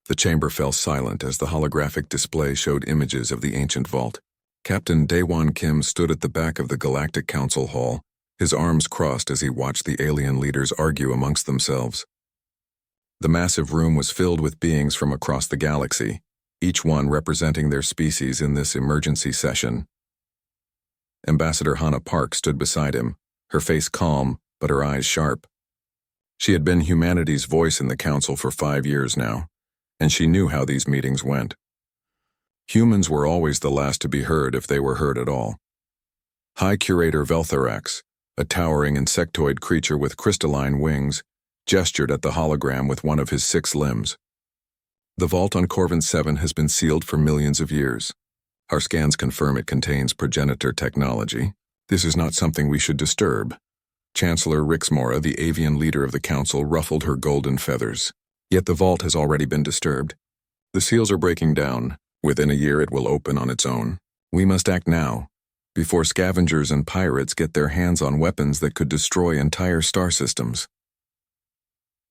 The chamber fell silent as the holographic display showed images of the ancient vault. Captain Daewon Kim stood at the back of the Galactic Council Hall, his arms crossed as he watched the alien leaders argue amongst themselves. The massive room was filled with beings from across the galaxy, each one representing their species in this emergency session. Ambassador Hannah Park stood beside him, her face calm, but her eyes sharp. She had been humanity's voice in the council for 5 years now, and she knew how these meetings went. Humans were always the last to be heard if they were heard at all. High Curator Veltharax, a towering insectoid creature with crystalline wings, gestured at the hologram with one of his 6 limbs. The vault on Corvin 7 has been sealed for millions of years. Our scans confirm it contains progenitor technology. This is not something we should disturb. Chancellor Rixmora, the avian leader of the council, ruffled her golden feathers. Yet the vault has already been disturbed. The seals are breaking down. Within a year it will open on its own. We must act now, before scavengers and pirates get their hands on weapons that could destroy entire star systems.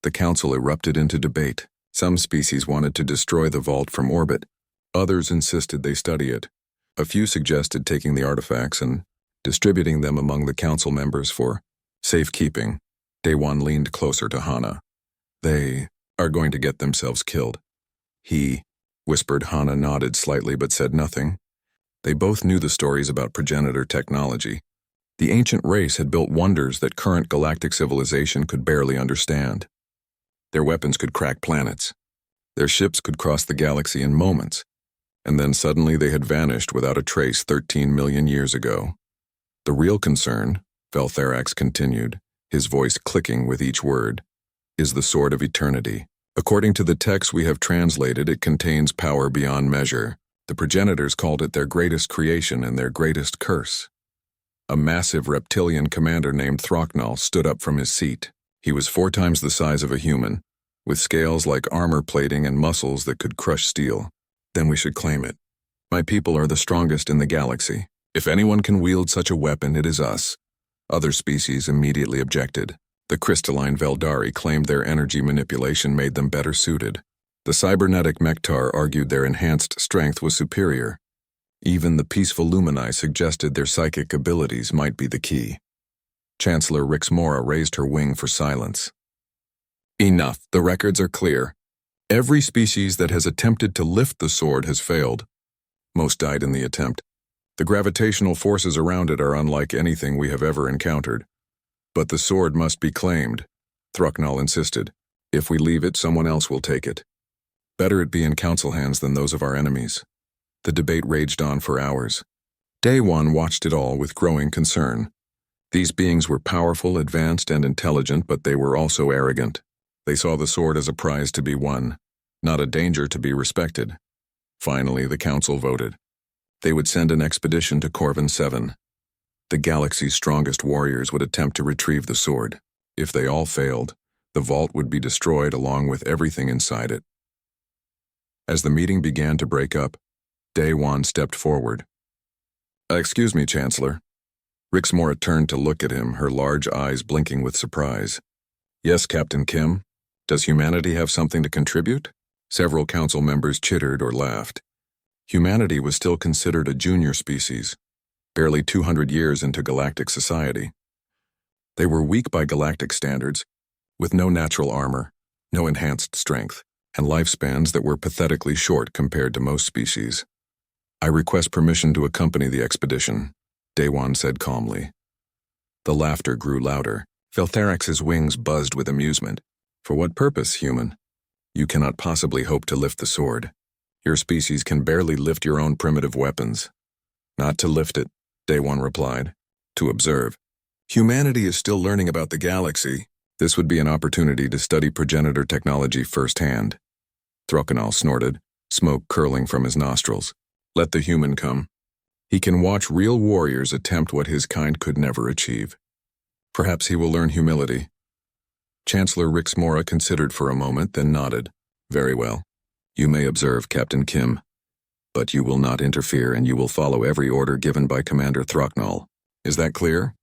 The council erupted into debate. Some species wanted to destroy the vault from orbit. Others insisted they study it. A few suggested taking the artifacts and distributing them among the council members for safekeeping. Daewon leaned closer to Hannah. They are going to get themselves killed. He whispered. Hannah nodded slightly but said nothing. They both knew the stories about progenitor technology. The ancient race had built wonders that current galactic civilization could barely understand. Their weapons could crack planets. Their ships could cross the galaxy in moments. And then suddenly they had vanished without a trace 13 million years ago. The real concern, Veltharax continued, his voice clicking with each word, is the Sword of Eternity. According to the text we have translated, it contains power beyond measure. The progenitors called it their greatest creation and their greatest curse. A massive reptilian commander named Throcknall stood up from his seat. He was 4 times the size of a human, with scales like armor plating and muscles that could crush steel. Then we should claim it. My people are the strongest in the galaxy. If anyone can wield such a weapon, it is us. Other species immediately objected. The crystalline Veldari claimed their energy manipulation made them better suited. The cybernetic Mektar argued their enhanced strength was superior. Even the peaceful Lumini suggested their psychic abilities might be the key. Chancellor Rixmora raised her wing for silence. Enough, the records are clear. Every species that has attempted to lift the sword has failed. Most died in the attempt. The gravitational forces around it are unlike anything we have ever encountered. But the sword must be claimed, Throcknall insisted. If we leave it, someone else will take it. Better it be in council hands than those of our enemies. The debate raged on for hours. Daewon watched it all with growing concern. These beings were powerful, advanced, and intelligent, but they were also arrogant. They saw the sword as a prize to be won, not a danger to be respected. Finally, the council voted. They would send an expedition to Corvin 7. The galaxy's strongest warriors would attempt to retrieve the sword. If they all failed, the vault would be destroyed along with everything inside it. As the meeting began to break up, Daewon stepped forward. Excuse me, Chancellor. Rixmora turned to look at him, her large eyes blinking with surprise. Yes, Captain Kim. Does humanity have something to contribute? Several council members chittered or laughed. Humanity was still considered a junior species, barely 200 years into galactic society. They were weak by galactic standards, with no natural armor, no enhanced strength, and lifespans that were pathetically short compared to most species. I request permission to accompany the expedition, Daewon said calmly. The laughter grew louder. Veltharax's wings buzzed with amusement. For what purpose, human? You cannot possibly hope to lift the sword. Your species can barely lift your own primitive weapons. Not to lift it, Daewon replied. To observe. Humanity is still learning about the galaxy. This would be an opportunity to study progenitor technology firsthand. Throcknall snorted, smoke curling from his nostrils. Let the human come. He can watch real warriors attempt what his kind could never achieve. Perhaps he will learn humility. Chancellor Rixmora considered for a moment, then nodded. Very well. You may observe, Captain Kim. But you will not interfere, and you will follow every order given by Commander Throcknall. Is that clear?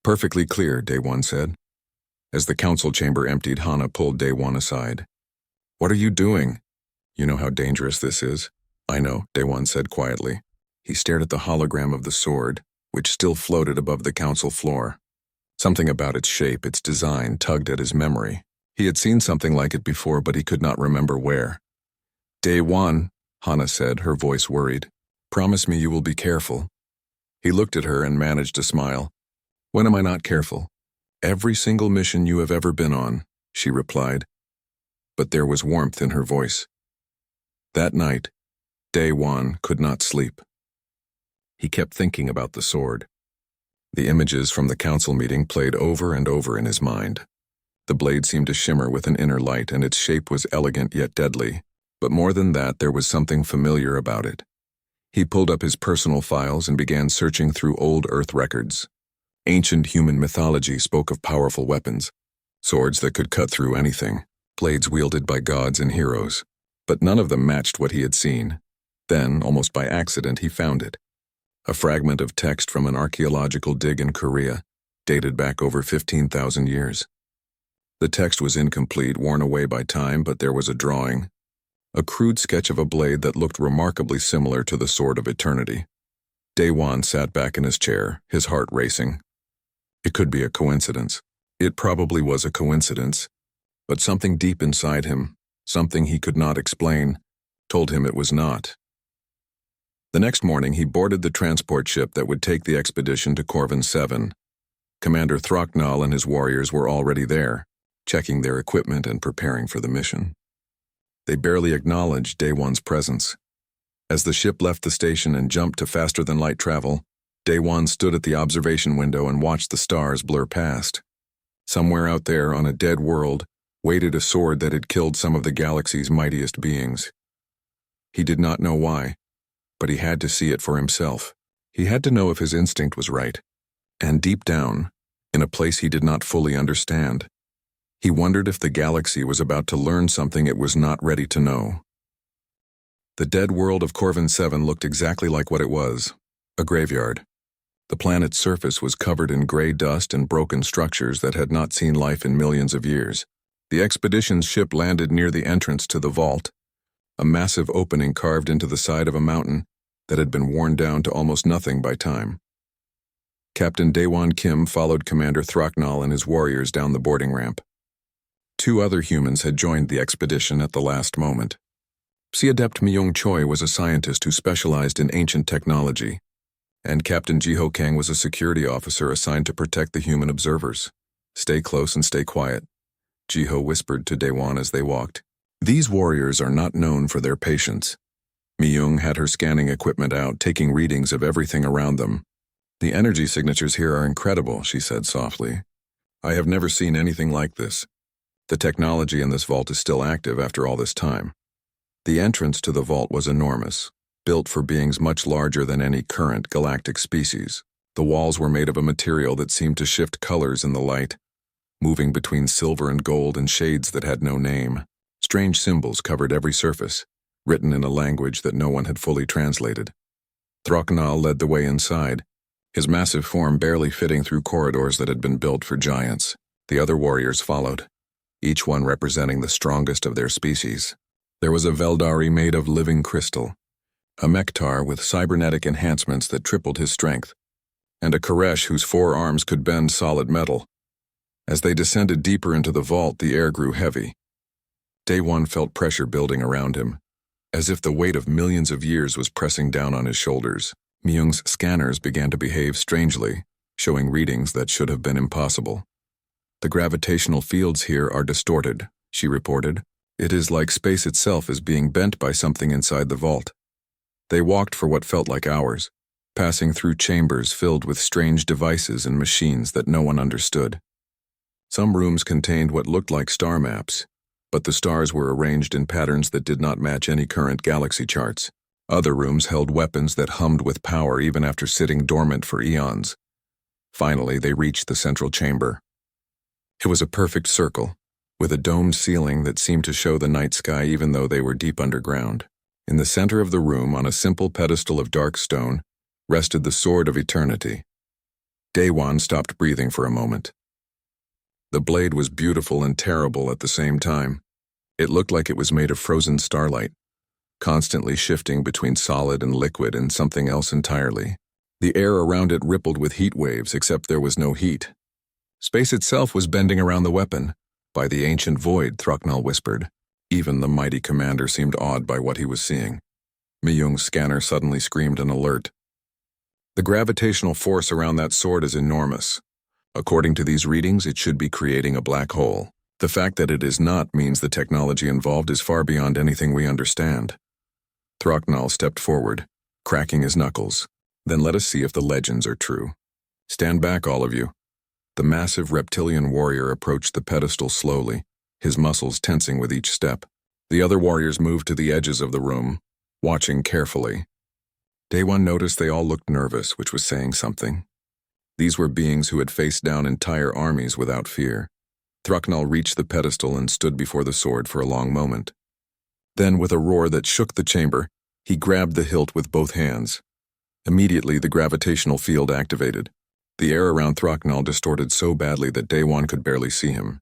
Perfectly clear, Daewon said. As the council chamber emptied, Hannah pulled Daewon aside. What are you doing? You know how dangerous this is? I know, Daewon said quietly. He stared at the hologram of the sword, which still floated above the council floor. Something about its shape, its design, tugged at his memory. He had seen something like it before, but he could not remember where. Daewon, Hana said, her voice worried. Promise me you will be careful. He looked at her and managed a smile. When am I not careful? Every single mission you have ever been on, she replied. But there was warmth in her voice. That night, Daewon could not sleep. He kept thinking about the sword. The images from the council meeting played over and over in his mind. The blade seemed to shimmer with an inner light, and its shape was elegant yet deadly. But more than that, there was something familiar about it. He pulled up his personal files and began searching through old Earth records. Ancient human mythology spoke of powerful weapons, swords that could cut through anything, blades wielded by gods and heroes. But none of them matched what he had seen. Then, almost by accident, he found it. A fragment of text from an archaeological dig in Korea, dated back over 15,000 years. The text was incomplete, worn away by time, but there was a drawing. A crude sketch of a blade that looked remarkably similar to the Sword of Eternity. Daewon sat back in his chair, his heart racing. It could be a coincidence. It probably was a coincidence. But something deep inside him, something he could not explain, told him it was not. The next morning, he boarded the transport ship that would take the expedition to Corvin 7. Commander Throcknall and his warriors were already there, checking their equipment and preparing for the mission. They barely acknowledged Daewon's presence. As the ship left the station and jumped to faster-than-light travel, Daewon stood at the observation window and watched the stars blur past. Somewhere out there on a dead world waited a sword that had killed some of the galaxy's mightiest beings. He did not know why, but he had to see it for himself. He had to know if his instinct was right. And deep down, in a place he did not fully understand, he wondered if the galaxy was about to learn something it was not ready to know. The dead world of Corvin 7 looked exactly like what it was, a graveyard. The planet's surface was covered in gray dust and broken structures that had not seen life in millions of years. The expedition's ship landed near the entrance to the vault, a massive opening carved into the side of a mountain that had been worn down to almost nothing by time. Captain Daewon Kim followed Commander Throcknall and his warriors down the boarding ramp. 2 other humans had joined the expedition at the last moment. Psi-Adept Myung Choi was a scientist who specialized in ancient technology, and Captain Jiho Kang was a security officer assigned to protect the human observers. Stay close and stay quiet, Jiho whispered to Daewon as they walked. These warriors are not known for their patience. Myung had her scanning equipment out, taking readings of everything around them. The energy signatures here are incredible, she said softly. I have never seen anything like this. The technology in this vault is still active after all this time. The entrance to the vault was enormous, built for beings much larger than any current galactic species. The walls were made of a material that seemed to shift colors in the light, moving between silver and gold in shades that had no name. Strange symbols covered every surface, written in a language that no one had fully translated. Throcknall led the way inside, his massive form barely fitting through corridors that had been built for giants. The other warriors followed, each one representing the strongest of their species. There was a Veldari made of living crystal, a Mektar with cybernetic enhancements that tripled his strength, and a Koresh whose 4 arms could bend solid metal. As they descended deeper into the vault, the air grew heavy. Daewon felt pressure building around him, as if the weight of millions of years was pressing down on his shoulders. Myung's scanners began to behave strangely, showing readings that should have been impossible. The gravitational fields here are distorted, she reported. It is like space itself is being bent by something inside the vault. They walked for what felt like hours, passing through chambers filled with strange devices and machines that no one understood. Some rooms contained what looked like star maps, but the stars were arranged in patterns that did not match any current galaxy charts. Other rooms held weapons that hummed with power even after sitting dormant for eons. Finally, they reached the central chamber. It was a perfect circle, with a domed ceiling that seemed to show the night sky even though they were deep underground. In the center of the room, on a simple pedestal of dark stone, rested the Sword of Eternity. Daewon stopped breathing for a moment. The blade was beautiful and terrible at the same time. It looked like it was made of frozen starlight, constantly shifting between solid and liquid and something else entirely. The air around it rippled with heat waves, except there was no heat. Space itself was bending around the weapon. By the ancient void, Thrucknell whispered. Even the mighty commander seemed awed by what he was seeing. Mi-Young's scanner suddenly screamed an alert. The gravitational force around that sword is enormous. According to these readings, it should be creating a black hole. The fact that it is not means the technology involved is far beyond anything we understand. Thrucknell stepped forward, cracking his knuckles. Then let us see if the legends are true. Stand back, all of you. The massive reptilian warrior approached the pedestal slowly, his muscles tensing with each step. The other warriors moved to the edges of the room, watching carefully. Day One noticed they all looked nervous, which was saying something. These were beings who had faced down entire armies without fear. Thrucknell reached the pedestal and stood before the sword for a long moment. Then, with a roar that shook the chamber, he grabbed the hilt with both hands. Immediately, the gravitational field activated. The air around Thrucknell distorted so badly that Day One could barely see him.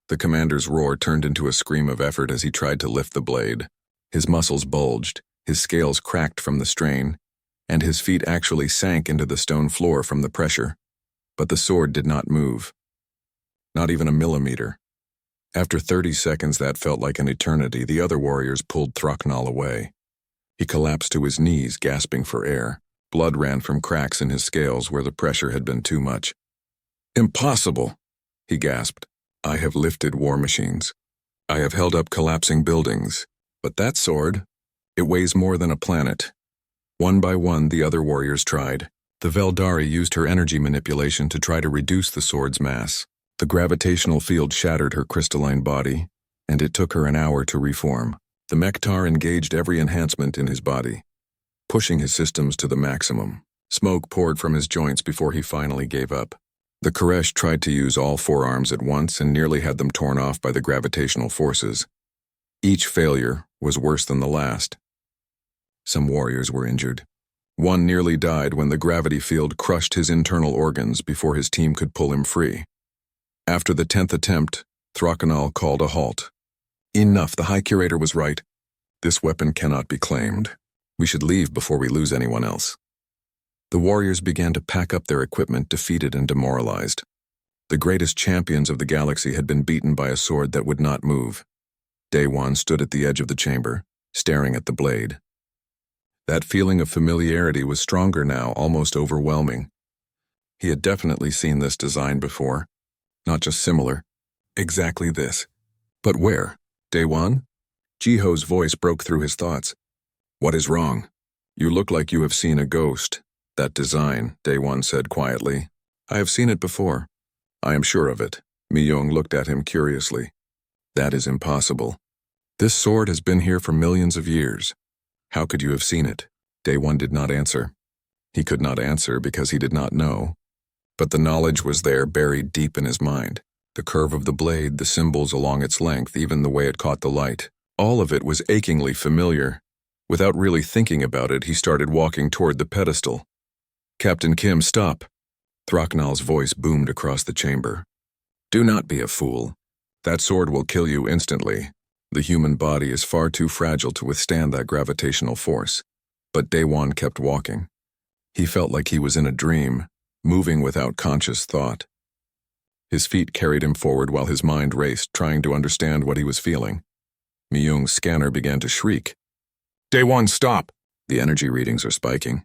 The commander's roar turned into a scream of effort as he tried to lift the blade. His muscles bulged, his scales cracked from the strain, and his feet actually sank into the stone floor from the pressure. But the sword did not move. Not even a millimeter. After 30 seconds that felt like an eternity, the other warriors pulled Thrucknell away. He collapsed to his knees, gasping for air. Blood ran from cracks in his scales where the pressure had been too much. "Impossible," he gasped. "I have lifted war machines. I have held up collapsing buildings. But that sword, it weighs more than a planet." One by one, the other warriors tried. The Veldari used her energy manipulation to try to reduce the sword's mass. The gravitational field shattered her crystalline body, and it took her an hour to reform. The Mektar engaged every enhancement in his body, pushing his systems to the maximum. Smoke poured from his joints before he finally gave up. The Koresh tried to use all 4 arms at once and nearly had them torn off by the gravitational forces. Each failure was worse than the last. Some warriors were injured. One nearly died when the gravity field crushed his internal organs before his team could pull him free. After the 10th attempt, Thrucknell called a halt. "Enough, the High Curator was right. This weapon cannot be claimed. We should leave before we lose anyone else." The warriors began to pack up their equipment, defeated and demoralized. The greatest champions of the galaxy had been beaten by a sword that would not move. Day One stood at the edge of the chamber, staring at the blade. That feeling of familiarity was stronger now, almost overwhelming. He had definitely seen this design before. Not just similar. Exactly this. But where? Day One? Jiho's voice broke through his thoughts. "What is wrong? You look like you have seen a ghost." "That design," Day One said quietly. "I have seen it before. I am sure of it." Mi-Young looked at him curiously. "That is impossible. This sword has been here for millions of years. How could you have seen it?" Day One did not answer. He could not answer because he did not know. But the knowledge was there, buried deep in his mind. The curve of the blade, the symbols along its length, even the way it caught the light. All of it was achingly familiar. Without really thinking about it, he started walking toward the pedestal. "Captain Kim, stop!" Thrucknell's voice boomed across the chamber. "Do not be a fool. That sword will kill you instantly. The human body is far too fragile to withstand that gravitational force." But Day One kept walking. He felt like he was in a dream, moving without conscious thought. His feet carried him forward while his mind raced, trying to understand what he was feeling. Mi-Young's scanner began to shriek. "Day One, stop! The energy readings are spiking."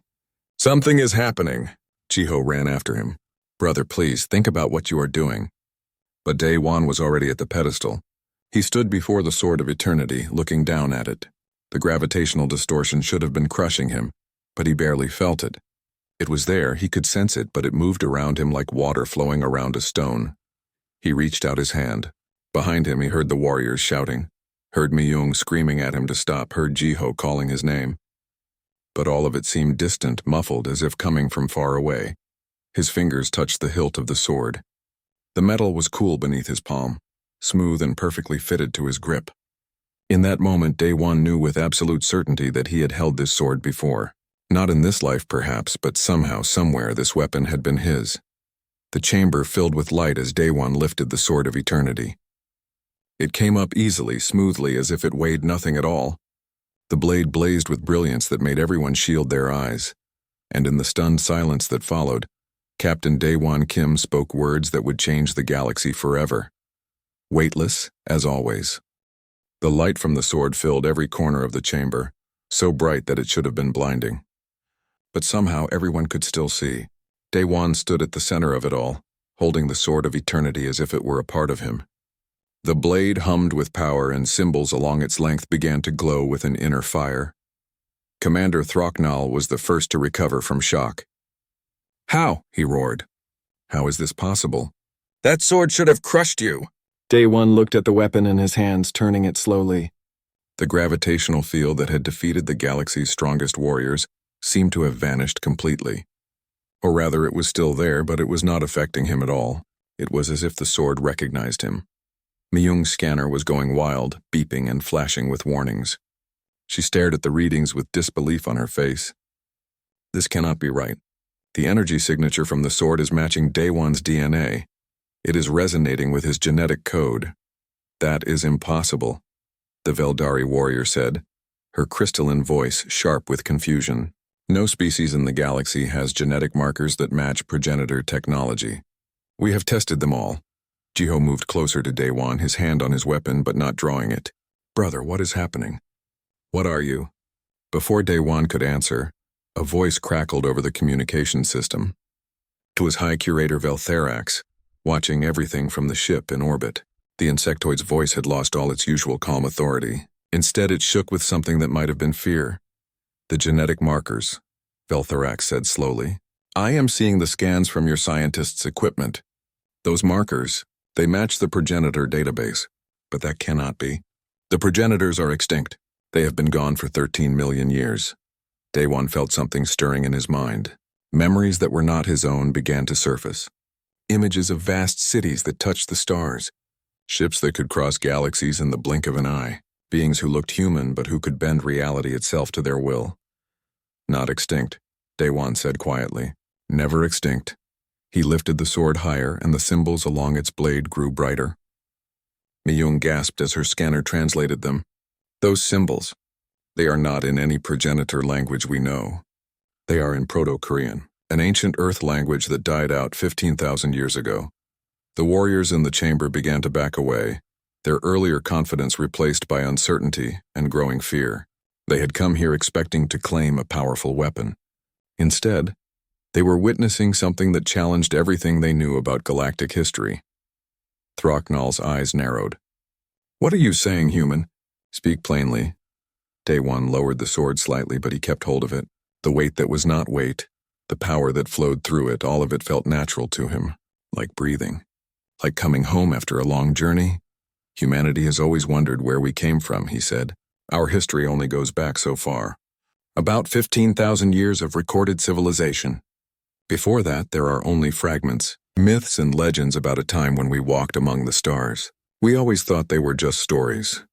"Something is happening." Jiho ran after him. "Brother, please, think about what you are doing." But Day One was already at the pedestal. He stood before the Sword of Eternity, looking down at it. The gravitational distortion should have been crushing him, but he barely felt it. It was there, he could sense it, but it moved around him like water flowing around a stone. He reached out his hand. Behind him he heard the warriors shouting, heard Mi-Young screaming at him to stop, heard Jiho calling his name. But all of it seemed distant, muffled, as if coming from far away. His fingers touched the hilt of the sword. The metal was cool beneath his palm, smooth and perfectly fitted to his grip. In that moment, Day One knew with absolute certainty that he had held this sword before. Not in this life, perhaps, but somehow, somewhere, this weapon had been his. The chamber filled with light as Day One lifted the Sword of Eternity. It came up easily, smoothly, as if it weighed nothing at all. The blade blazed with brilliance that made everyone shield their eyes, and in the stunned silence that followed, Captain Daewon Kim spoke words that would change the galaxy forever. Weightless, as always. The light from the sword filled every corner of the chamber, so bright that it should have been blinding. But somehow everyone could still see. Daewon stood at the center of it all, holding the sword of eternity as if it were a part of him. The blade hummed with power, and symbols along its length began to glow with an inner fire. Commander Throcknall was the first to recover from shock. "How?" he roared. "How is this possible?" "That sword should have crushed you." Daewon looked at the weapon in his hands, turning it slowly. The gravitational field that had defeated the galaxy's strongest warriors seemed to have vanished completely. Or rather, it was still there, but it was not affecting him at all. It was as if the sword recognized him. Myung's scanner was going wild, beeping and flashing with warnings. She stared at the readings with disbelief on her face. This cannot be right. The energy signature from the sword is matching Daewon's DNA. It is resonating with his genetic code. That is impossible, the Veldari warrior said, her crystalline voice sharp with confusion. No species in the galaxy has genetic markers that match progenitor technology. We have tested them all. Jiho moved closer to Daewon, his hand on his weapon but not drawing it. "Brother, what is happening? What are you?" Before Daewon could answer, a voice crackled over the communication system. It was High Curator Veltherax, watching everything from the ship in orbit. The insectoid's voice had lost all its usual calm authority. Instead, it shook with something that might have been fear. "The genetic markers," Veltherax said slowly. "I am seeing the scans from your scientists' equipment. Those markers, they match the progenitor database. But that cannot be. The progenitors are extinct. They have been gone for 13 million years. Daewon felt something stirring in his mind. Memories that were not his own began to surface. Images of vast cities that touched the stars. Ships that could cross galaxies in the blink of an eye. Beings who looked human but who could bend reality itself to their will. "Not extinct," Daewon said quietly. "Never extinct." He lifted the sword higher, and the symbols along its blade grew brighter. Myung gasped as her scanner translated them. "Those symbols, they are not in any progenitor language we know. They are in Proto-Korean, an ancient Earth language that died out 15,000 years ago." The warriors in the chamber began to back away, their earlier confidence replaced by uncertainty and growing fear. They had come here expecting to claim a powerful weapon. Instead, they were witnessing something that challenged everything they knew about galactic history. Throcknall's eyes narrowed. "What are you saying, human? Speak plainly." Daewon lowered the sword slightly, but he kept hold of it. The weight that was not weight, the power that flowed through it, all of it felt natural to him, like breathing. Like coming home after a long journey. "Humanity has always wondered where we came from," he said. "Our history only goes back so far. About 15,000 years of recorded civilization. Before that, there are only fragments, myths and legends about a time when we walked among the stars. We always thought they were just stories."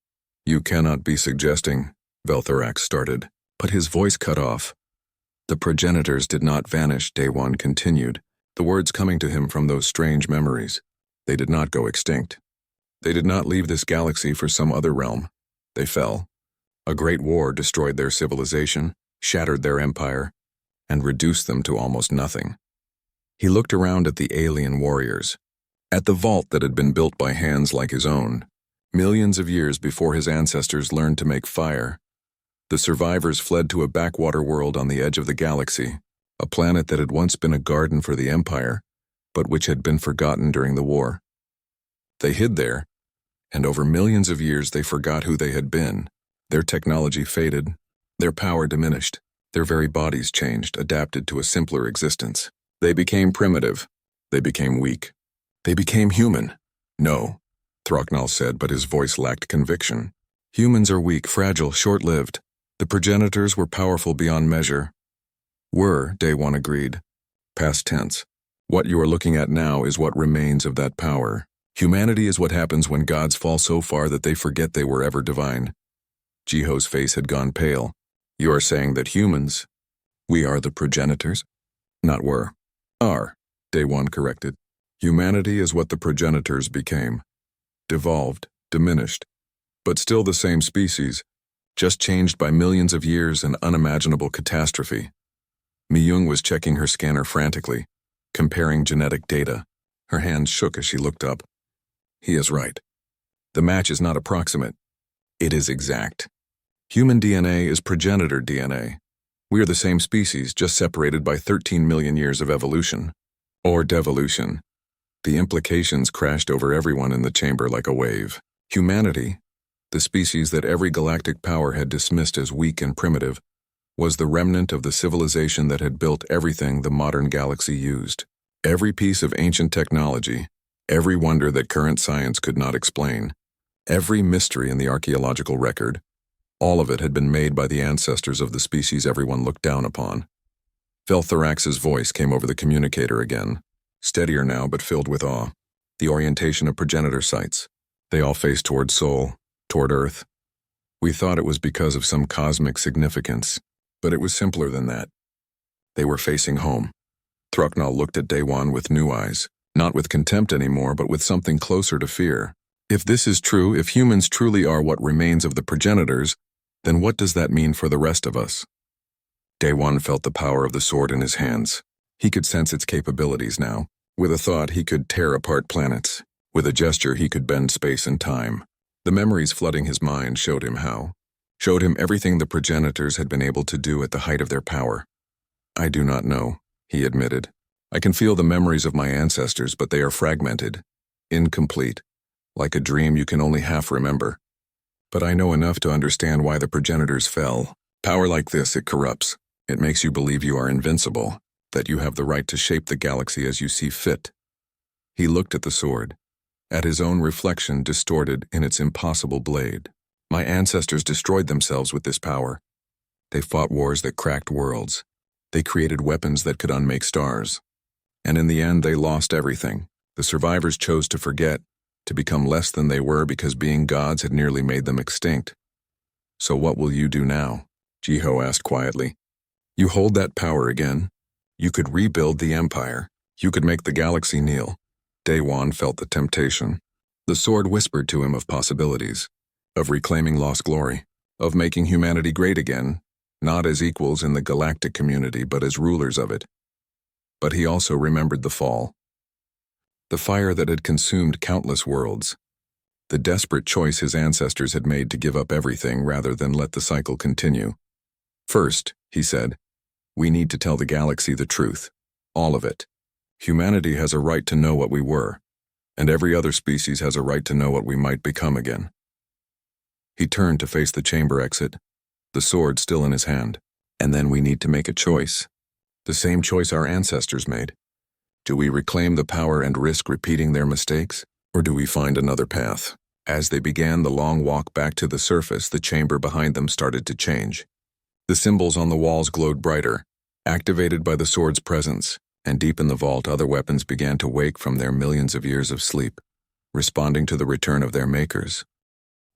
"You cannot be suggesting," Veltherax started, but his voice cut off. "The progenitors did not vanish," Daewon continued, the words coming to him from those strange memories. "They did not go extinct. They did not leave this galaxy for some other realm. They fell. A great war destroyed their civilization, shattered their empire, and reduced them to almost nothing." He looked around at the alien warriors, at the vault that had been built by hands like his own, millions of years before his ancestors learned to make fire. The survivors fled to a backwater world on the edge of the galaxy, a planet that had once been a garden for the Empire, but which had been forgotten during the war. They hid there, and over millions of years they forgot who they had been. Their technology faded, their power diminished, their very bodies changed, adapted to a simpler existence. They became primitive. They became weak. They became human. "No," Throcknall said, but his voice lacked conviction. "Humans are weak, fragile, short-lived. The progenitors were powerful beyond measure." "Were," Daewon agreed. Past tense. What you are looking at now is what remains of that power. Humanity is what happens when gods fall so far that they forget they were ever divine. Jiho's face had gone pale. "You are saying that humans, we are the progenitors?" "Not were. Are," Daewon corrected. "Humanity is what the progenitors became. Devolved, diminished, but still the same species, just changed by millions of years and unimaginable catastrophe. Mi-young was checking her scanner frantically, comparing genetic data. Her hands shook as she looked up. He is right. The match is not approximate. It is exact. Human DNA is progenitor DNA. We are the same species, just separated by 13 million years of evolution. Or devolution. The implications crashed over everyone in the chamber like a wave. Humanity, the species that every galactic power had dismissed as weak and primitive, was the remnant of the civilization that had built everything the modern galaxy used. Every piece of ancient technology, every wonder that current science could not explain, every mystery in the archaeological record, all of it had been made by the ancestors of the species everyone looked down upon. Velthorax's voice came over the communicator again, steadier now but filled with awe. The orientation of progenitor sites. They all faced toward Sol, toward Earth. We thought it was because of some cosmic significance, but it was simpler than that. They were facing home. Thrucknall looked at Daewon with new eyes, not with contempt anymore, but with something closer to fear. If this is true, if humans truly are what remains of the progenitors, then what does that mean for the rest of us? Daewon felt the power of the sword in his hands. He could sense its capabilities now. With a thought, he could tear apart planets. With a gesture, he could bend space and time. The memories flooding his mind showed him how. Showed him everything the progenitors had been able to do at the height of their power. I do not know, he admitted. I can feel the memories of my ancestors, but they are fragmented, incomplete, like a dream you can only half remember. But I know enough to understand why the progenitors fell. Power like this, it corrupts. It makes you believe you are invincible, that you have the right to shape the galaxy as you see fit. He looked at the sword, at his own reflection distorted in its impossible blade. My ancestors destroyed themselves with this power. They fought wars that cracked worlds. They created weapons that could unmake stars. And in the end, they lost everything. The survivors chose to forget, to become less than they were because being gods had nearly made them extinct. So what will you do now? Jiho asked quietly. You hold that power again. You could rebuild the empire. You could make the galaxy kneel. Daewon felt the temptation. The sword whispered to him of possibilities, of reclaiming lost glory, of making humanity great again, not as equals in the galactic community but as rulers of it. But he also remembered the fall. The fire that had consumed countless worlds. The desperate choice his ancestors had made to give up everything rather than let the cycle continue. First, he said, we need to tell the galaxy the truth. All of it. Humanity has a right to know what we were, and every other species has a right to know what we might become again. He turned to face the chamber exit, the sword still in his hand. And then we need to make a choice. The same choice our ancestors made. Do we reclaim the power and risk repeating their mistakes, or do we find another path? As they began the long walk back to the surface, the chamber behind them started to change. The symbols on the walls glowed brighter, activated by the sword's presence, and deep in the vault other weapons began to wake from their millions of years of sleep, responding to the return of their makers.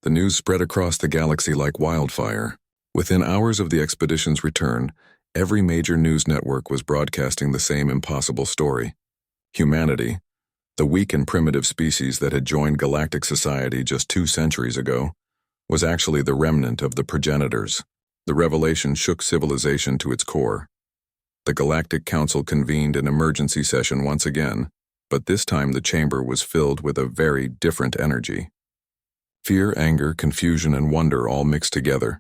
The news spread across the galaxy like wildfire. Within hours of the expedition's return, every major news network was broadcasting the same impossible story. Humanity, the weak and primitive species that had joined galactic society just 2 centuries ago, was actually the remnant of the progenitors. The revelation shook civilization to its core. The Galactic Council convened an emergency session once again, but this time the chamber was filled with a very different energy. Fear, anger, confusion, and wonder all mixed together,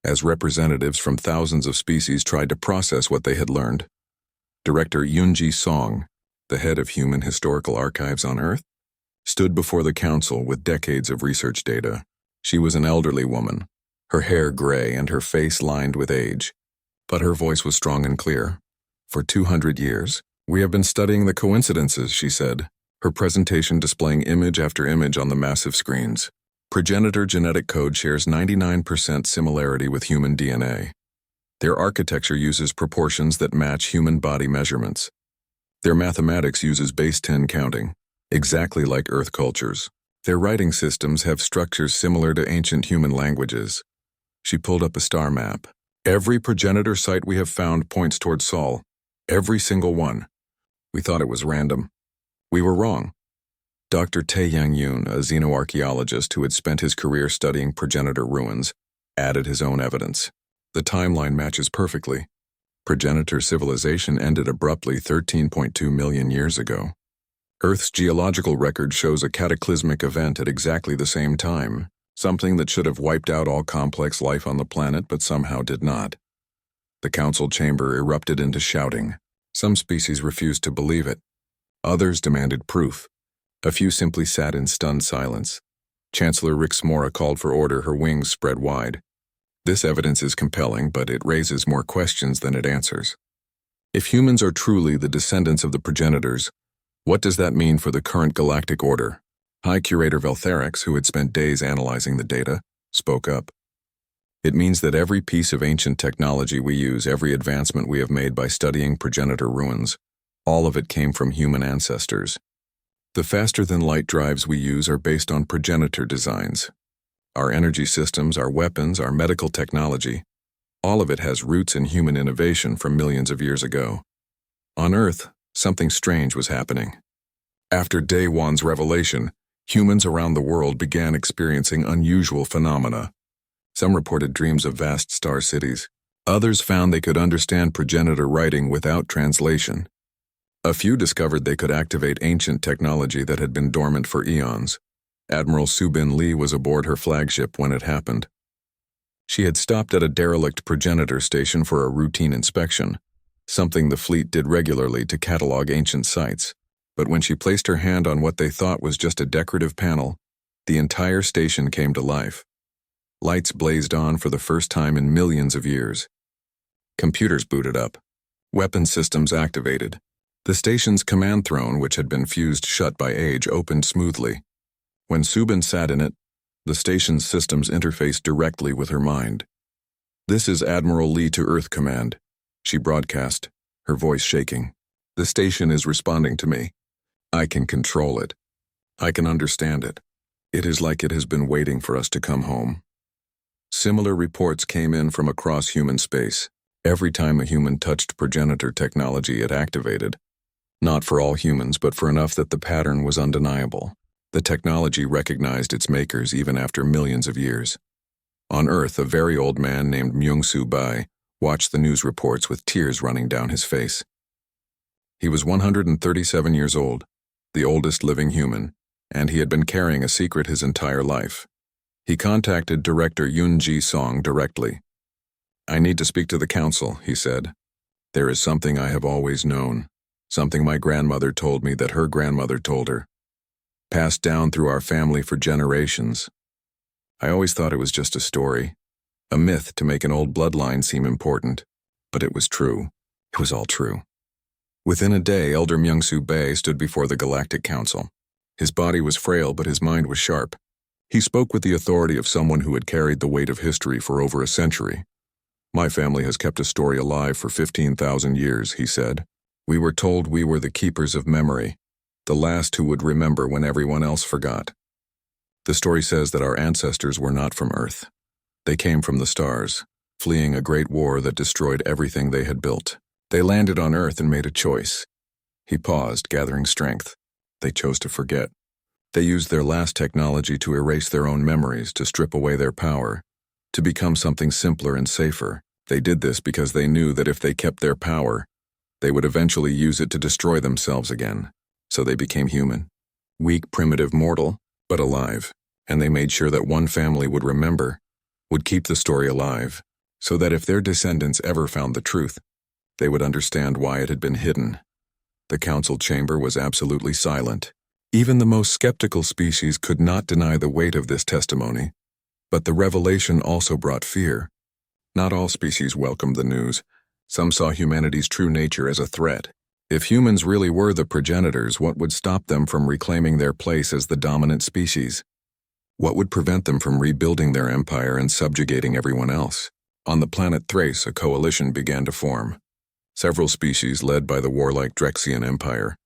as representatives from thousands of species tried to process what they had learned. Director Yoonji Song, the head of Human Historical Archives on Earth, stood before the council with decades of research data. She was an elderly woman, her hair gray and her face lined with age, but her voice was strong and clear. For 200 years, we have been studying the coincidences, she said, her presentation displaying image after image on the massive screens. Progenitor genetic code shares 99% similarity with human DNA. Their architecture uses proportions that match human body measurements. Their mathematics uses base 10 counting, exactly like Earth cultures. Their writing systems have structures similar to ancient human languages. She pulled up a star map. Every progenitor site we have found points toward Sol. Every single one. We thought it was random. We were wrong. Dr. Tae Yang-yoon, a xenoarchaeologist who had spent his career studying progenitor ruins, added his own evidence. The timeline matches perfectly. Progenitor civilization ended abruptly 13.2 million years ago. Earth's geological record shows a cataclysmic event at exactly the same time, something that should have wiped out all complex life on the planet but somehow did not. The council chamber erupted into shouting. Some species refused to believe it. Others demanded proof. A few simply sat in stunned silence. Chancellor Rixmora called for order, her wings spread wide. This evidence is compelling, but it raises more questions than it answers. If humans are truly the descendants of the progenitors, what does that mean for the current galactic order? High Curator Veltherix, who had spent days analyzing the data, spoke up. It means that every piece of ancient technology we use, every advancement we have made by studying progenitor ruins, all of it came from human ancestors. The faster-than-light drives we use are based on progenitor designs. Our energy systems, our weapons, our medical technology, all of it has roots in human innovation from millions of years ago. On Earth, something strange was happening. After Day One's revelation, humans around the world began experiencing unusual phenomena. Some reported dreams of vast star cities. Others found they could understand progenitor writing without translation. A few discovered they could activate ancient technology that had been dormant for eons. Admiral Subin Lee was aboard her flagship when it happened. She had stopped at a derelict progenitor station for a routine inspection, something the fleet did regularly to catalog ancient sites. But when she placed her hand on what they thought was just a decorative panel, the entire station came to life. Lights blazed on for the first time in millions of years. Computers booted up. Weapon systems activated. The station's command throne, which had been fused shut by age, opened smoothly. When Subin sat in it, the station's systems interfaced directly with her mind. "This is Admiral Lee to Earth Command," she broadcast, her voice shaking. "The station is responding to me. I can control it. I can understand it. It is like it has been waiting for us to come home." Similar reports came in from across human space. Every time a human touched progenitor technology, it activated. Not for all humans, but for enough that the pattern was undeniable. The technology recognized its makers even after millions of years. On Earth, a very old man named Myung-Soo Bai watched the news reports with tears running down his face. He was 137 years old, the oldest living human, and he had been carrying a secret his entire life. He contacted director Yoon Ji-song directly. "I need to speak to the council," he said. "There is something I have always known, something my grandmother told me that her grandmother told her, passed down through our family for generations. I always thought it was just a story, a myth to make an old bloodline seem important, but it was true. It was all true." Within a day, Elder Myung-Soo Bae stood before the Galactic Council. His body was frail, but his mind was sharp. He spoke with the authority of someone who had carried the weight of history for over a century. "My family has kept a story alive for 15,000 years, he said. "We were told we were the keepers of memory, the last who would remember when everyone else forgot. The story says that our ancestors were not from Earth. They came from the stars, fleeing a great war that destroyed everything they had built. They landed on Earth and made a choice." He paused, gathering strength. "They chose to forget. They used their last technology to erase their own memories, to strip away their power, to become something simpler and safer. They did this because they knew that if they kept their power, they would eventually use it to destroy themselves again. So they became human. Weak, primitive, mortal, but alive. And they made sure that one family would remember, would keep the story alive, so that if their descendants ever found the truth, they would understand why it had been hidden." The council chamber was absolutely silent. Even the most skeptical species could not deny the weight of this testimony. But the revelation also brought fear. Not all species welcomed the news. Some saw humanity's true nature as a threat. If humans really were the progenitors, what would stop them from reclaiming their place as the dominant species? What would prevent them from rebuilding their empire and subjugating everyone else? On the planet Thrace, a coalition began to form. Several species, led by the warlike Drexian Empire,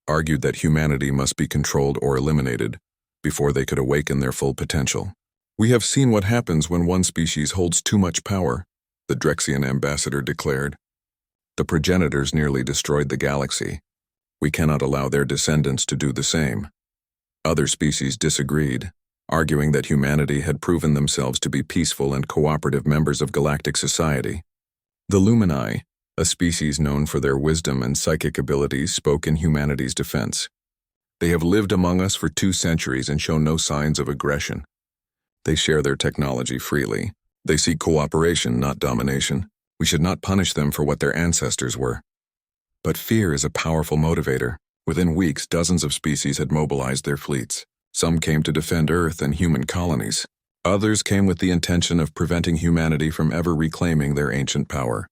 argued that humanity must be controlled or eliminated before they could awaken their full potential. "We have seen what happens when one species holds too much power," the Drexian ambassador declared. "The progenitors nearly destroyed the galaxy. We cannot allow their descendants to do the same." Other species disagreed. arguing that humanity had proven themselves to be peaceful and cooperative members of galactic society. The Lumini, a species known for their wisdom and psychic abilities, spoke in humanity's defense. They have lived among us for 2 centuries and show no signs of aggression. They share their technology freely. They seek cooperation, not domination. We should not punish them for what their ancestors were. But fear is a powerful motivator. Within weeks, dozens of species had mobilized their fleets. Some came to defend Earth and human colonies. Others came with the intention of preventing humanity from ever reclaiming their ancient power.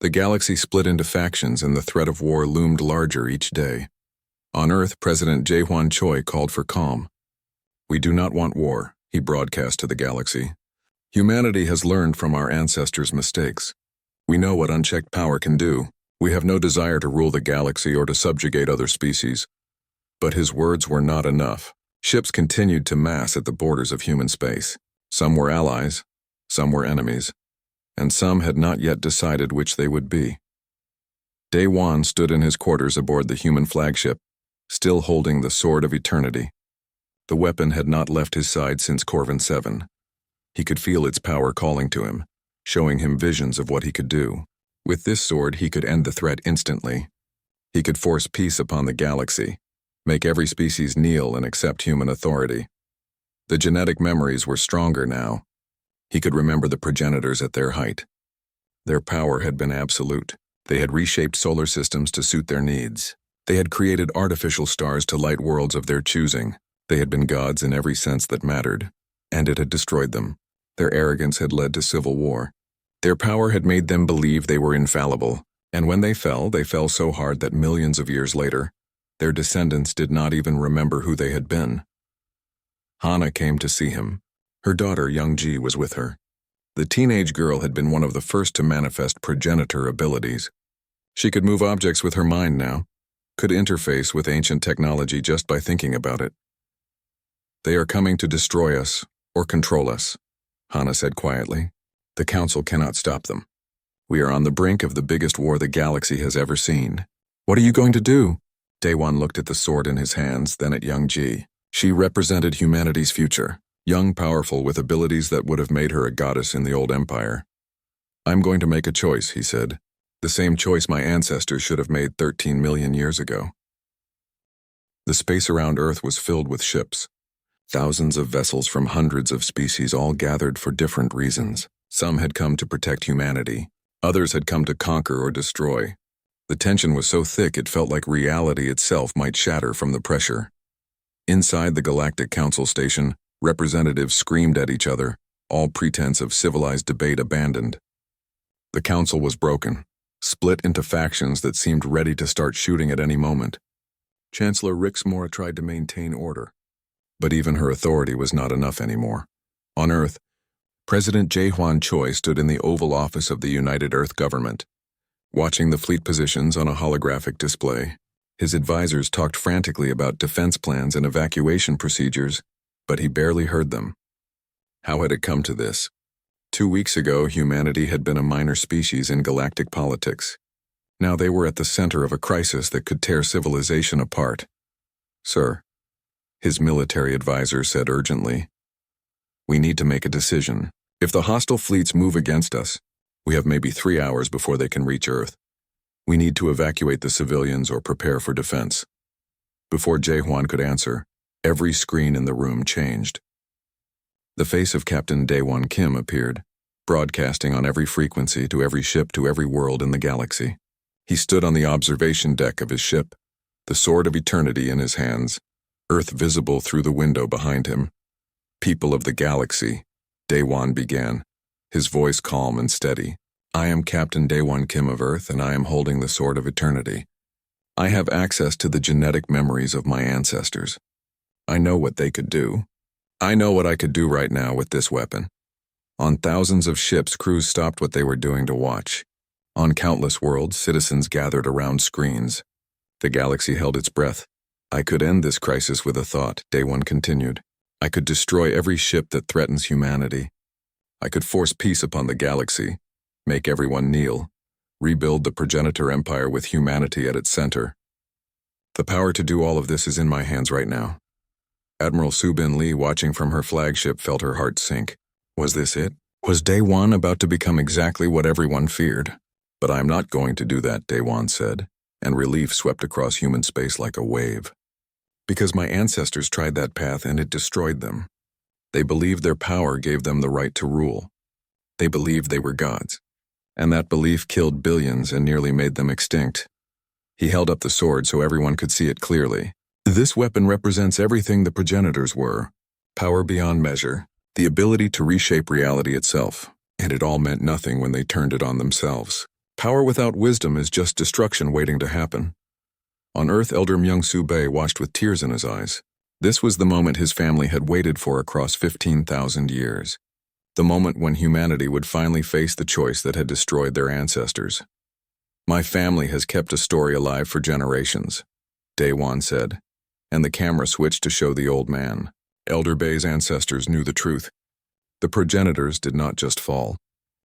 The galaxy split into factions and the threat of war loomed larger each day. On Earth, President Jae-hwan Choi called for calm. "We do not want war," he broadcast to the galaxy. "Humanity has learned from our ancestors' mistakes. We know what unchecked power can do. We have no desire to rule the galaxy or to subjugate other species." But his words were not enough. Ships continued to mass at the borders of human space. Some were allies, some were enemies, and some had not yet decided which they would be. Dae-won stood in his quarters aboard the human flagship, still holding the Sword of Eternity. The weapon had not left his side since Corvin 7. He could feel its power calling to him, showing him visions of what he could do. With this sword, he could end the threat instantly. He could force peace upon the galaxy, make every species kneel and accept human authority. The genetic memories were stronger now. He could remember the progenitors at their height. Their power had been absolute. They had reshaped solar systems to suit their needs. They had created artificial stars to light worlds of their choosing. They had been gods in every sense that mattered, and it had destroyed them. Their arrogance had led to civil war. Their power had made them believe they were infallible, and when they fell so hard that millions of years later, their descendants did not even remember who they had been. Hana came to see him. Her daughter, Young Ji, was with her. The teenage girl had been one of the first to manifest progenitor abilities. She could move objects with her mind now, could interface with ancient technology just by thinking about it. "They are coming to destroy us, or control us," Hana said quietly. "The Council cannot stop them. We are on the brink of the biggest war the galaxy has ever seen." "What are you going to do?" Dae-won looked at the sword in his hands, then at Young Ji. She represented humanity's future, young, powerful, with abilities that would have made her a goddess in the old empire. "I'm going to make a choice," he said. "The same choice my ancestors should have made 13 million years ago." The space around Earth was filled with ships. Thousands of vessels from hundreds of species, all gathered for different reasons. Some had come to protect humanity. Others had come to conquer or destroy. The tension was so thick it felt like reality itself might shatter from the pressure. Inside the Galactic Council station, representatives screamed at each other, all pretense of civilized debate abandoned. The council was broken, split into factions that seemed ready to start shooting at any moment. Chancellor Rixmore tried to maintain order, but even her authority was not enough anymore. On Earth, President Jae-hwan Choi stood in the Oval Office of the United Earth Government, watching the fleet positions on a holographic display. His advisors talked frantically about defense plans and evacuation procedures, but he barely heard them. How had it come to this? 2 weeks ago, humanity had been a minor species in galactic politics. Now they were at the center of a crisis that could tear civilization apart. "Sir," his military advisor said urgently, "we need to make a decision. If the hostile fleets move against us, we have maybe 3 hours before they can reach Earth. We need to evacuate the civilians or prepare for defense." Before Jae-hwan could answer, every screen in the room changed. The face of Captain Dae-won Kim appeared, broadcasting on every frequency to every ship to every world in the galaxy. He stood on the observation deck of his ship, the Sword of Eternity in his hands, Earth visible through the window behind him. "People of the galaxy," Dae-won began, his voice calm and steady. "I am Captain Dae-won Kim of Earth, and I am holding the Sword of Eternity. I have access to the genetic memories of my ancestors. I know what they could do. I know what I could do right now with this weapon." On thousands of ships, crews stopped what they were doing to watch. On countless worlds, citizens gathered around screens. The galaxy held its breath. "I could end this crisis with a thought," Dae-won continued. "I could destroy every ship that threatens humanity. I could force peace upon the galaxy, make everyone kneel, rebuild the progenitor empire with humanity at its center. The power to do all of this is in my hands right now. Admiral Subin Lee, watching from her flagship, felt her heart sink. Was this it? Was Day One about to become exactly what everyone feared? But I'm not going to do that, Day One said, and relief swept across human space like a wave. Because my ancestors tried that path and it destroyed them. They believed their power gave them the right to rule. They believed they were gods. And that belief killed billions and nearly made them extinct. He held up the sword so everyone could see it clearly. This weapon represents everything the progenitors were. Power beyond measure, the ability to reshape reality itself, and it all meant nothing when they turned it on themselves. Power without wisdom is just destruction waiting to happen. On Earth, Elder Myung-Soo Bae watched with tears in his eyes. This was the moment his family had waited for across 15,000 years. The moment when humanity would finally face the choice that had destroyed their ancestors. My family has kept a story alive for generations, Daewon said, and the camera switched to show the old man. Elder Bae's ancestors knew the truth. The progenitors did not just fall.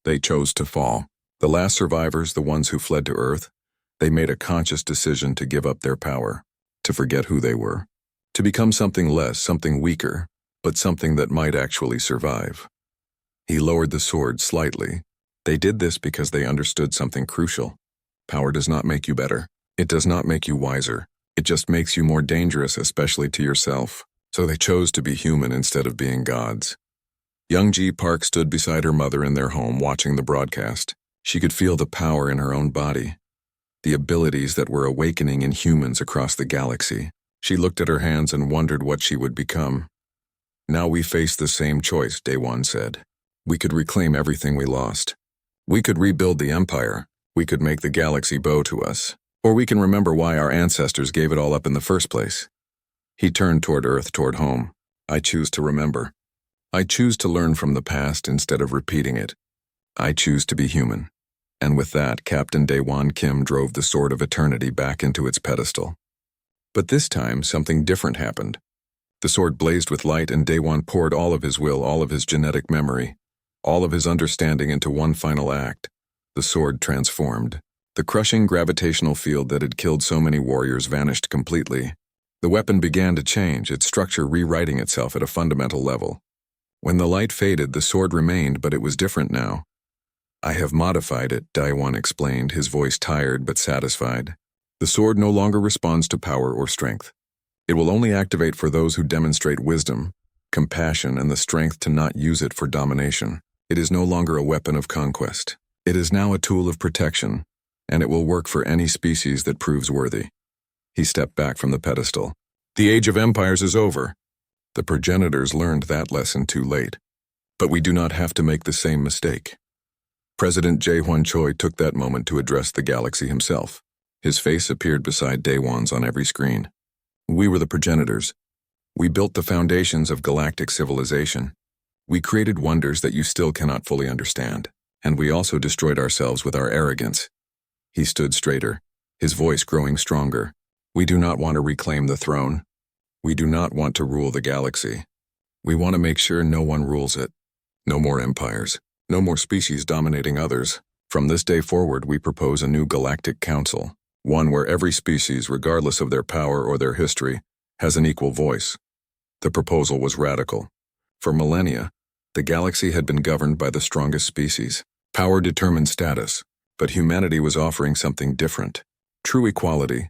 They chose to fall. The last survivors, the ones who fled to Earth, they made a conscious decision to give up their power, to forget who they were, to become something less, something weaker, but something that might actually survive. He lowered the sword slightly. They did this because they understood something crucial. Power does not make you better. It does not make you wiser. It just makes you more dangerous, especially to yourself. So they chose to be human instead of being gods. Young Ji Park stood beside her mother in their home watching the broadcast. She could feel the power in her own body, the abilities that were awakening in humans across the galaxy. She looked at her hands and wondered what she would become. Now we face the same choice, Daewon said. We could reclaim everything we lost. We could rebuild the empire. We could make the galaxy bow to us. Or we can remember why our ancestors gave it all up in the first place. He turned toward Earth, toward home. I choose to remember. I choose to learn from the past instead of repeating it. I choose to be human. And with that, Captain Daewon Kim drove the Sword of Eternity back into its pedestal. But this time, something different happened. The sword blazed with light and Daewon poured all of his will, all of his genetic memory, all of his understanding into one final act. The sword transformed. The crushing gravitational field that had killed so many warriors vanished completely. The weapon began to change, its structure rewriting itself at a fundamental level. When the light faded, the sword remained, but it was different now. I have modified it, Daewon explained, his voice tired but satisfied. The sword no longer responds to power or strength. It will only activate for those who demonstrate wisdom, compassion, and the strength to not use it for domination. It is no longer a weapon of conquest. It is now a tool of protection, and it will work for any species that proves worthy. He stepped back from the pedestal. The Age of Empires is over. The progenitors learned that lesson too late. But we do not have to make the same mistake. President Jae-hwan Choi took that moment to address the galaxy himself. His face appeared beside Daewon's on every screen. We were the progenitors. We built the foundations of galactic civilization. We created wonders that you still cannot fully understand. And we also destroyed ourselves with our arrogance. He stood straighter, his voice growing stronger. We do not want to reclaim the throne. We do not want to rule the galaxy. We want to make sure no one rules it. No more empires. No more species dominating others. From this day forward, we propose a new galactic council, one where every species, regardless of their power or their history, has an equal voice. The proposal was radical. For millennia, the galaxy had been governed by the strongest species. Power determined status, but humanity was offering something different. True equality,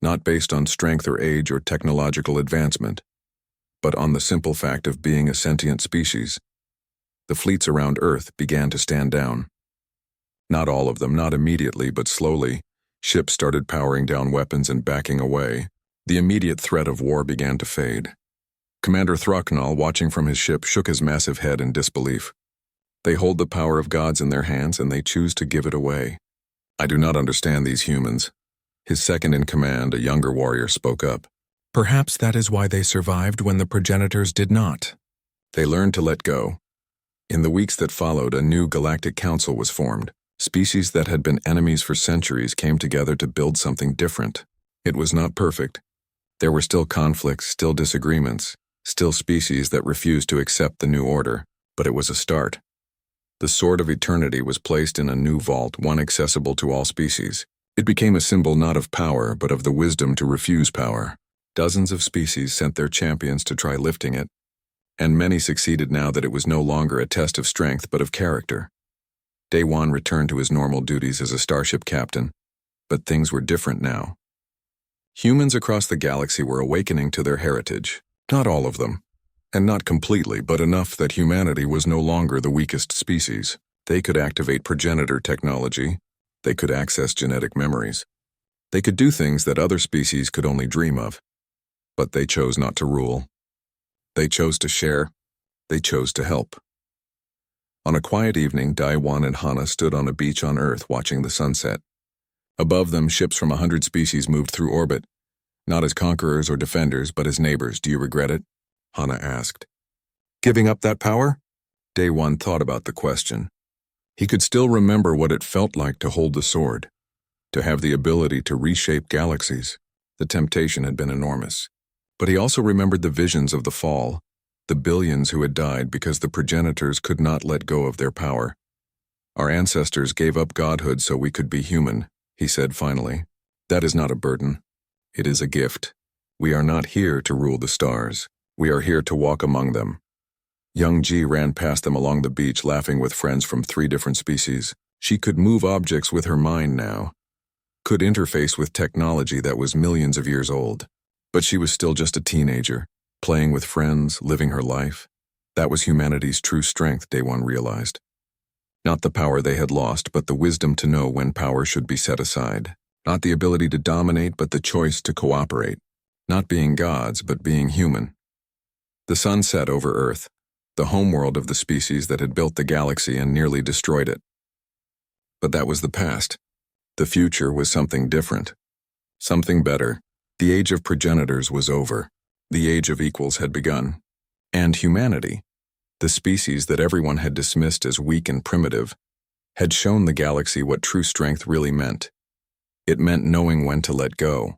not based on strength or age or technological advancement, but on the simple fact of being a sentient species. The fleets around Earth began to stand down. Not all of them, not immediately, but slowly. Ships started powering down weapons and backing away. The immediate threat of war began to fade. Commander Throcknall, watching from his ship, shook his massive head in disbelief. They hold the power of gods in their hands and they choose to give it away. I do not understand these humans. His second-in-command, a younger warrior, spoke up. Perhaps that is why they survived when the progenitors did not. They learned to let go. In the weeks that followed, a new galactic council was formed. Species that had been enemies for centuries came together to build something different. It was not perfect. There were still conflicts, still disagreements, still species that refused to accept the new order, but it was a start. The Sword of Eternity was placed in a new vault, one accessible to all species. It became a symbol not of power, but of the wisdom to refuse power. Dozens of species sent their champions to try lifting it, and many succeeded now that it was no longer a test of strength but of character. Day-Wan returned to his normal duties as a starship captain, but things were different now. Humans across the galaxy were awakening to their heritage. Not all of them, and not completely, but enough that humanity was no longer the weakest species. They could activate progenitor technology. They could access genetic memories. They could do things that other species could only dream of. But they chose not to rule. They chose to share. They chose to help. On a quiet evening, Day-Wan and Hana stood on a beach on Earth watching the sunset. Above them, ships from 100 species moved through orbit, not as conquerors or defenders, but as neighbors. Do you regret it? Hana asked. Giving up that power? Day-Wan thought about the question. He could still remember what it felt like to hold the sword, to have the ability to reshape galaxies. The temptation had been enormous. But he also remembered the visions of the fall, the billions who had died because the progenitors could not let go of their power. Our ancestors gave up godhood so we could be human, he said finally. That is not a burden. It is a gift. We are not here to rule the stars. We are here to walk among them. Young Ji ran past them along the beach, laughing with friends from 3 different species. She could move objects with her mind now, could interface with technology that was millions of years old. But she was still just a teenager, playing with friends, living her life. That was humanity's true strength, Day-Wan realized. Not the power they had lost, but the wisdom to know when power should be set aside. Not the ability to dominate, but the choice to cooperate. Not being gods, but being human. The sun set over Earth, the homeworld of the species that had built the galaxy and nearly destroyed it. But that was the past. The future was something different. Something better. The age of progenitors was over. The age of equals had begun. And humanity, the species that everyone had dismissed as weak and primitive, had shown the galaxy what true strength really meant. It meant knowing when to let go,